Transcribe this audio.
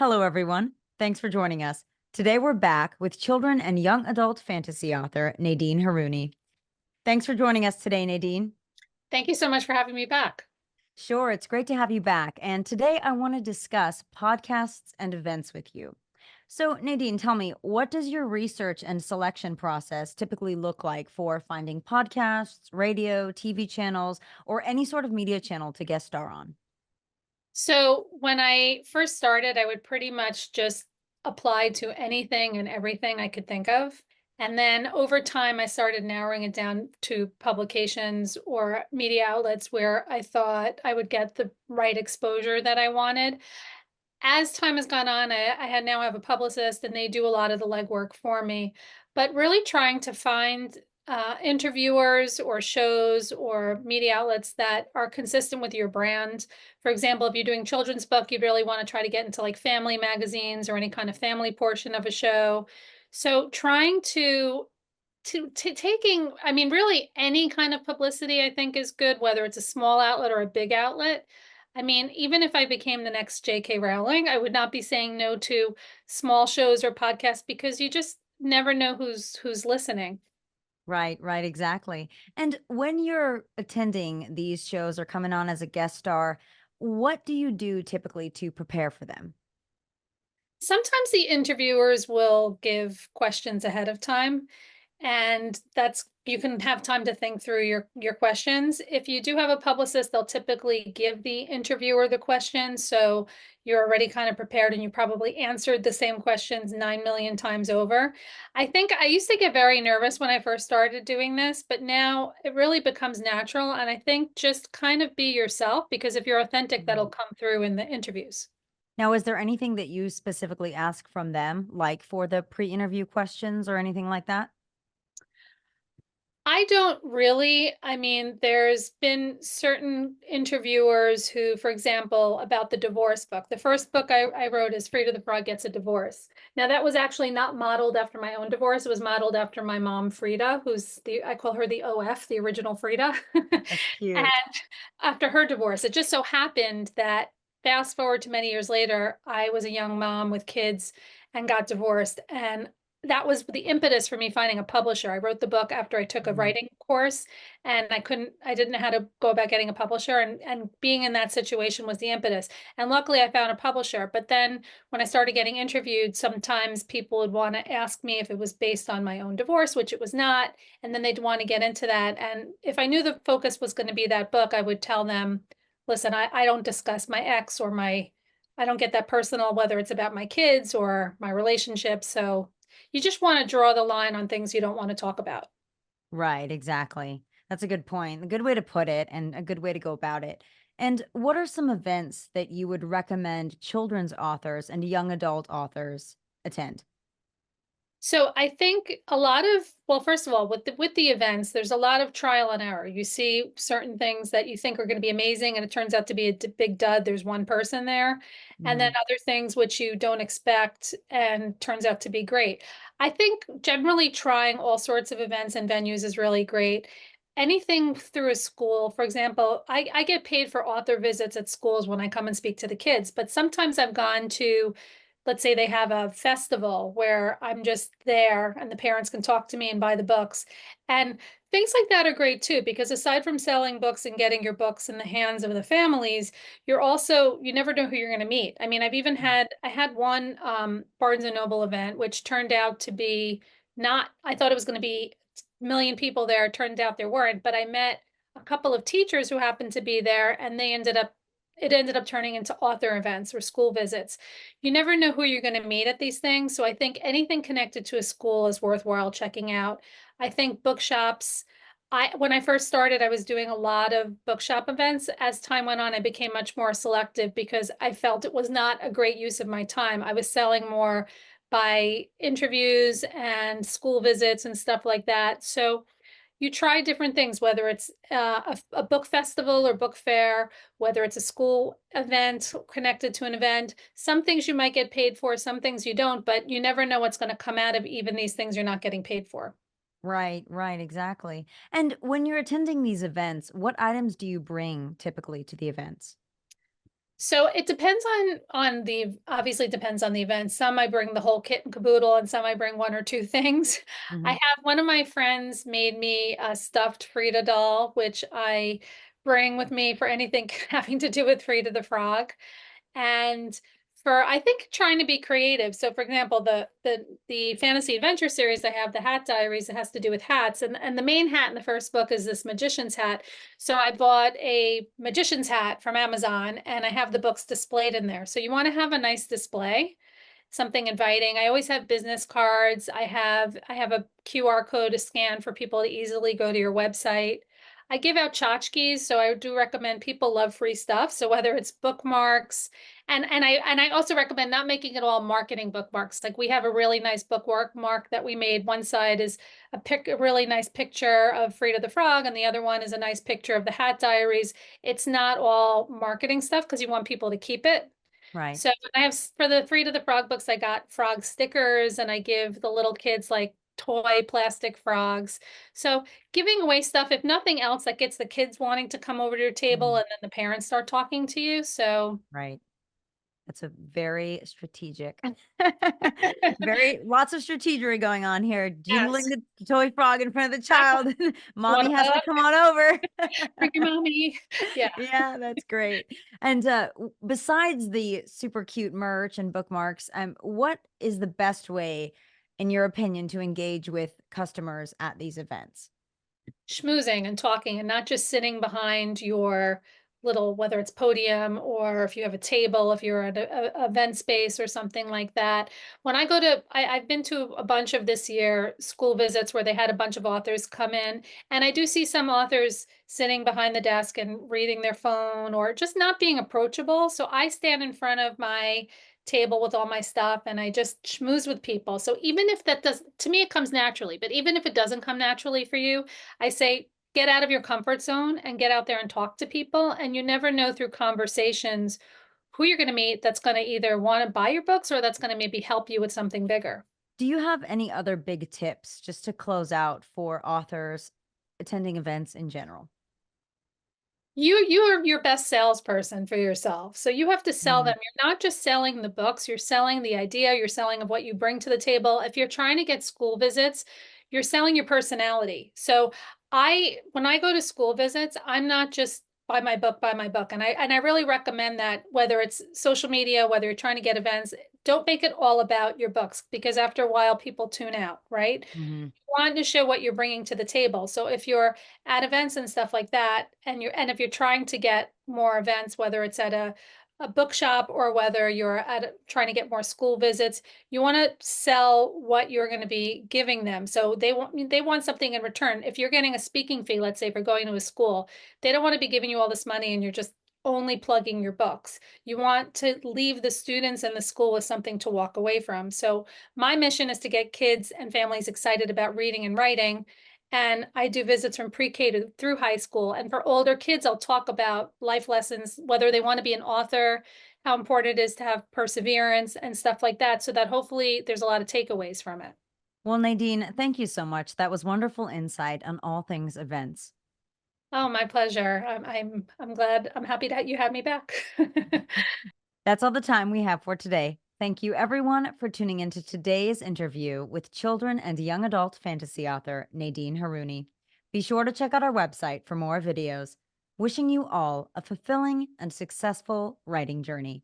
Hello, everyone. Thanks for joining us. Today, we're back with children and young adult fantasy author Nadine Haruni. Thanks for joining us today, Nadine. Thank you so much for having me back. Sure, it's great to have you back. And today, I want to discuss podcasts and events with you. So, Nadine, tell me, what does your research and selection process typically look like for finding podcasts, radio, TV channels, or any sort of media channel to guest star on? So, when I first started, I would pretty much just apply to anything and everything I could think of. And then over time, I started narrowing it down to publications or media outlets where I thought I would get the right exposure that I wanted. As time has gone on, I now have a publicist and they do a lot of the legwork for me. But really trying to find interviewers or shows or media outlets that are consistent with your brand. For example, if you're doing children's book, you'd really want to try to get into like family magazines or any kind of family portion of a show. So trying to taking, I mean, really any kind of publicity I think is good, whether it's a small outlet or a big outlet. I mean, even if I became the next J.K. Rowling, I would not be saying no to small shows or podcasts because you just never know who's listening. Right, right, exactly. And when you're attending these shows or coming on as a guest star, what do you do typically to prepare for them? Sometimes the interviewers will give questions ahead of time, and that's you can have time to think through your questions. If you do have a publicist, they'll typically give the interviewer the questions, so you're already kind of prepared and you probably answered the same questions 9 million times over. I think I used to get very nervous when I first started doing this, but now it really becomes natural, and I think just kind of be yourself because if you're authentic, that'll Mhm. come through in the interviews. Now, is there anything that you specifically ask from them, like for the pre-interview questions or anything like that? I don't really. I mean, there's been certain interviewers who, for example, about the divorce book. The first book I wrote is Frida the Frog Gets a Divorce. Now, that was actually not modeled after my own divorce. It was modeled after my mom, Frida, I call her the OF, the original Frida. That's cute. And after her divorce, it just so happened that fast forward to many years later, I was a young mom with kids and got divorced. And that was the impetus for me finding a publisher. I wrote the book after I took a Mhm. writing course and I didn't know how to go about getting a publisher and being in that situation was the impetus. And luckily I found a publisher. But then when I started getting interviewed, sometimes people would want to ask me if it was based on my own divorce, which it was not. And then they'd want to get into that. And if I knew the focus was going to be that book, I would tell them, listen, I don't discuss my ex or I don't get that personal, whether it's about my kids or my relationship. So you just want to draw the line on things you don't want to talk about. Right, exactly. That's a good point. A good way to put it and a good way to go about it. And what are some events that you would recommend children's authors and young adult authors attend? So I think a lot of, well, first of all, with the events, there's a lot of trial and error. You see certain things that you think are going to be amazing, and it turns out to be a big dud. There's one person there, and then Mhm. other things which you don't expect and turns out to be great. I think generally trying all sorts of events and venues is really great. Anything through a school, for example, I get paid for author visits at schools when I come and speak to the kids, but sometimes I've gone to, let's say they have a festival where I'm just there and the parents can talk to me and buy the books. And things like that are great too, because aside from selling books and getting your books in the hands of the families, you never know who you're going to meet. I mean, I had one Barnes and Noble event, which turned out to be not, I thought it was going to be a million people there. It turned out there weren't, but I met a couple of teachers who happened to be there and it ended up turning into author events or school visits. You never know who you're going to meet at these things. So I think anything connected to a school is worthwhile checking out. I think bookshops, when I first started, I was doing a lot of bookshop events. As time went on, I became much more selective because I felt it was not a great use of my time. I was selling more by interviews and school visits and stuff like that. So you try different things, whether it's a book festival or book fair, whether it's a school event connected to an event. Some things you might get paid for, some things you don't, but you never know what's going to come out of even these things you're not getting paid for. Right, right, exactly. And when you're attending these events, what items do you bring typically to the events? So it depends on the obviously depends on the event. Some I bring the whole kit and caboodle, and some I bring one or two things. I Mhm. have one of my friends made me a stuffed Frida doll, which I bring with me for anything having to do with Frida the Frog. And for I think trying to be creative. So for example, the fantasy adventure series I have, the Hat Diaries, it has to do with hats. And the main hat in the first book is this magician's hat. So I bought a magician's hat from Amazon and I have the books displayed in there. So you want to have a nice display, something inviting. I always have business cards. I have a QR code to scan for people to easily go to your website. I give out tchotchkes, so I do recommend people love free stuff. So whether it's bookmarks, and I also recommend not making it all marketing bookmarks. Like we have a really nice bookmark that we made. One side is a really nice picture of Frida the Frog, and the other one is a nice picture of the Hat Diaries. It's not all marketing stuff because you want people to keep it. Right. So I have for the Frida the Frog books, I got frog stickers and I give the little kids like toy plastic frogs. So giving away stuff, if nothing else, that gets the kids wanting to come over to your table Mm. and then the parents start talking to you. So Right. That's a very strategic, very lots of strategery going on here. Jingling yes, the toy frog in front of the exactly. child. You want Mommy a has to hug? come on over. Bring your mommy. Yeah. Yeah, that's great. And besides the super cute merch and bookmarks, what is the best way, in your opinion, to engage with customers at these events? Schmoozing and talking and not just sitting behind your little, whether it's podium or if you have a table, if you're at a event space or something like that. When I go to, I've been to a bunch of this year school visits where they had a bunch of authors come in, and I do see some authors sitting behind the desk and reading their phone or just not being approachable. So I stand in front of my table with all my stuff and I just schmooze with people. So even if that does, to me, it comes naturally, but even if it doesn't come naturally for you, I say get out of your comfort zone and get out there and talk to people. And you never know through conversations who you're going to meet that's going to either want to buy your books or that's going to maybe help you with something bigger. Do you have any other big tips just to close out for authors attending events in general? You are your best salesperson for yourself. So you have to sell them. Mhm. You're not just selling the books, you're selling the idea, you're selling of what you bring to the table. If you're trying to get school visits, you're selling your personality. So I when I go to school visits, I'm not just buy my book. And I really recommend that whether it's social media, whether you're trying to get events, don't make it all about your books because after a while people tune out, right? Mhm. Want to show what you're bringing to the table. So if you're at events and stuff like that, and if you're trying to get more events, whether it's at a bookshop or whether you're trying to get more school visits, you want to sell what you're going to be giving them. So they want something in return. If you're getting a speaking fee, let's say for going to a school, they don't want to be giving you all this money and you're just only plugging your books. You want to leave the students and the school with something to walk away from. So my mission is to get kids and families excited about reading and writing. And I do visits from pre-K to through high school. And for older kids, I'll talk about life lessons, whether they want to be an author, how important it is to have perseverance and stuff like that, so that hopefully there's a lot of takeaways from it. Well, Nadine, thank you so much. That was wonderful insight on all things events. Oh, my pleasure. I'm glad. I'm happy that you had me back. That's all the time we have for today. Thank you, everyone, for tuning into today's interview with children and young adult fantasy author Nadine Haruni. Be sure to check out our website for more videos. Wishing you all a fulfilling and successful writing journey.